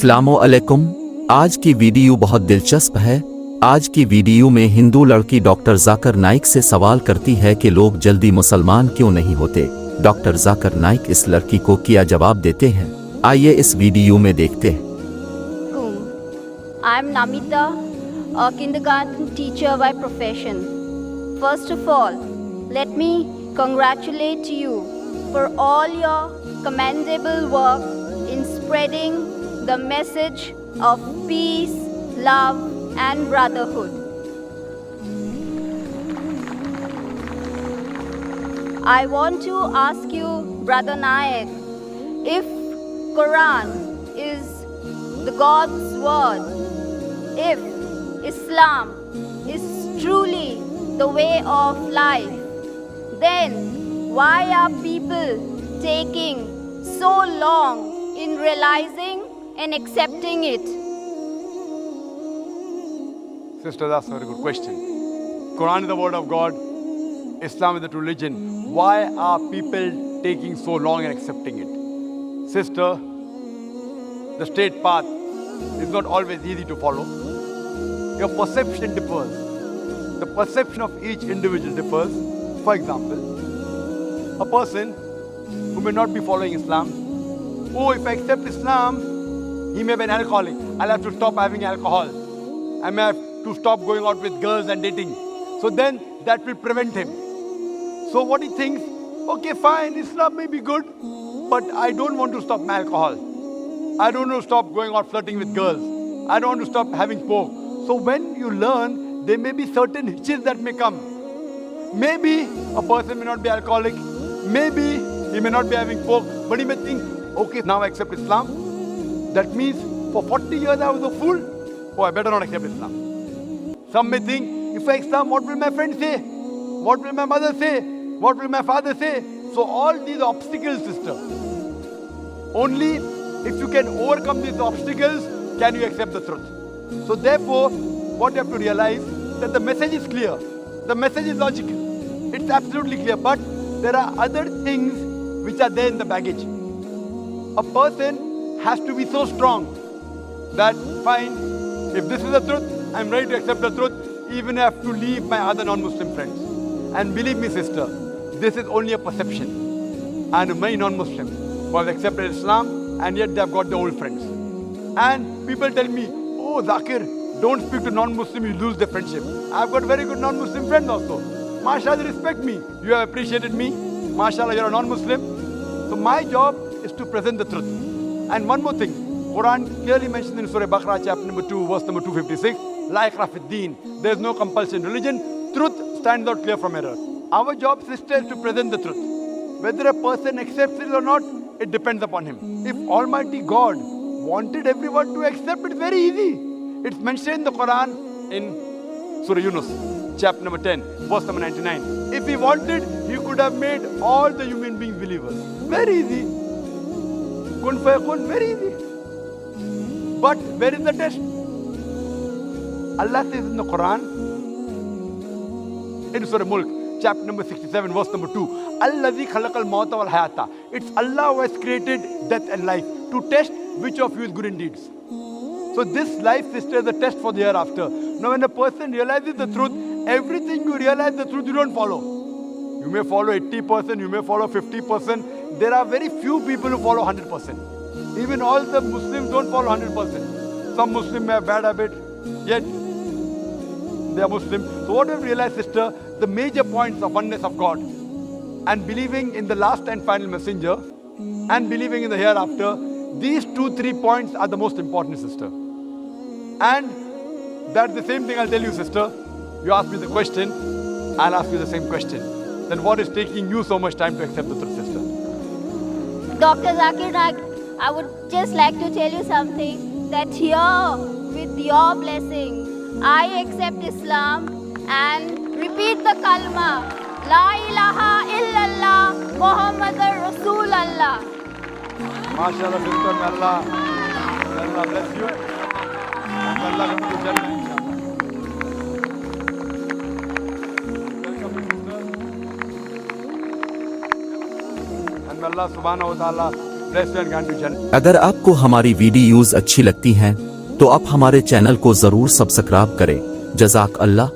अस्सलामुअलैकुम। आज की वीडियो बहुत दिलचस्प है। आज की वीडियो में हिंदू लड़की डॉक्टर जाकिर नाइक से सवाल करती है कि लोग जल्दी मुसलमान क्यों नहीं होते। डॉक्टर जाकिर नाइक इस लड़की को क्या जवाब देते हैं, आइए इस वीडियो में देखते हैं। I am Namita, a kindergarten teacher by profession. First of all, let me congratulate you for all your commendable work in spreading the message of peace, love, and brotherhood. I want to ask you, Brother Naik, if Quran is the God's word, if Islam is truly the way of life, then why are people taking so long in realizing and accepting it? Sister, that's a very good question. Quran is the word of God. Islam is the true religion. Why are people taking so long in accepting it? Sister, the straight path is not always easy to follow. Your perception differs. The perception of each individual differs. For example, a person who may not be following Islam, oh, if I accept Islam, he may be an alcoholic. I'll have to stop having alcohol. I may have to stop going out with girls and dating. So then that will prevent him. So what he thinks, okay, fine, Islam may be good, but I don't want to stop my alcohol. I don't want to stop going out flirting with girls. I don't want to stop having pork. So when you learn, there may be certain hitches that may come. Maybe a person may not be alcoholic. Maybe he may not be having pork, but he may think, okay, now I accept Islam. That means for 40 years I was a fool. Oh, I better not accept Islam. Some may think, if I accept Islam, what will my friends say? What will my mother say? What will my father say? So all these obstacles, sister. Only if you can overcome these obstacles, can you accept the truth. So therefore, what you have to realize, that the message is clear. The message is logical. It's absolutely clear. But there are other things which are there in the baggage. A person has to be so strong that, fine, if this is the truth, I'm ready to accept the truth, even if I have to leave my other non-Muslim friends. And believe me, sister, this is only a perception. I know many non-Muslims who have accepted Islam and yet they have got their old friends. And people tell me, oh, Zakir, don't speak to non-Muslim, you lose their friendship. I've got very good non-Muslim friends also. MashaAllah, they respect me. You have appreciated me. MashaAllah, you're a non-Muslim. So my job is to present the truth. And one more thing, Quran clearly mentions in Surah Baqarah, chapter number 2, verse number 256, La ikrah fid deen. There is no compulsion in religion. Truth stands out clear from error. Our job, sister, is to present the truth. Whether a person accepts it or not, it depends upon him. If Almighty God wanted everyone to accept it, very easy. It's mentioned in the Quran in Surah Yunus, chapter number 10, verse number 99. If he wanted, he could have made all the human beings believers. Very easy. Kun fayakun, very easy. But where is the test? Allah says in the Quran, in Surah Mulk, chapter number 67, verse number 2, Allazi khalaqal mawta wal hayata. It's Allah who has created death and life to test which of you is good in deeds. So this life, sister, is a test for the hereafter. Now when a person realizes the truth, everything you realize the truth, you don't follow. You may follow 80%, you may follow 50%. There are very few people who follow 100%. Even all the Muslims don't follow 100%. Some Muslims may have bad habit, yet they are Muslim. So what we have realized, sister, the major points of oneness of God and believing in the last and final messenger and believing in the hereafter, these 2-3 points are the most important, sister. And that's the same thing I'll tell you, sister. You ask me the question, I'll ask you the same question. Then what is taking you so much time to accept the truth, sister? Dr. Zakir Naik, I would just like to tell you something, that here, with your blessing, I accept Islam and repeat the kalma, La ilaha illallah, Muhammadur Rasulullah. MashaAllah, sister, may Allah bless you. And Allah come to Jannah, inshallah. Welcome, sister. And may Allah subhanahu wa ta'ala blessed and grant you Jannah. अगर आपको हमारी videos अच्छी लगती हैं तो आप हमारे channel को जरूर सब्सक्राइब करें। जज़ाक अल्लाह।